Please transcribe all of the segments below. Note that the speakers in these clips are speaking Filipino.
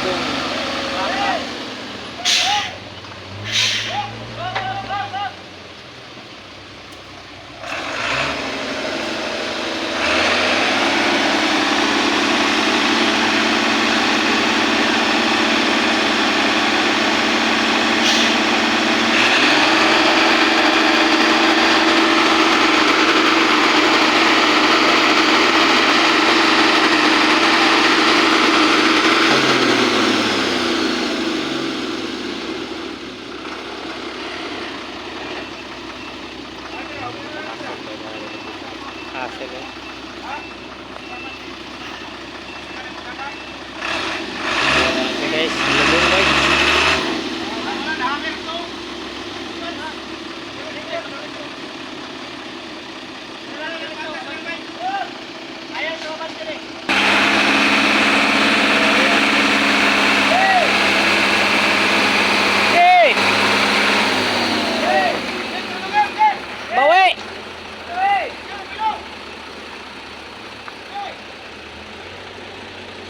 dugong. Hassle eh. Okay guys, lubong guys. Bawi!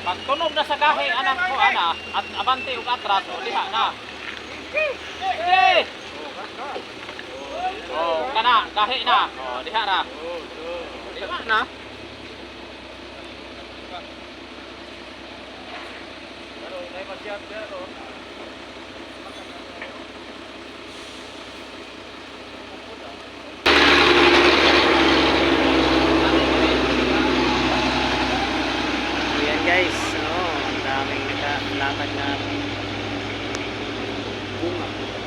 Pag tunog na sa gahi anak ko ana at abante ug atras o diha na. Oh, kana gahi na. Oh, diha ra. Diha na. Ayan guys, ang daming nakalakad na bunga.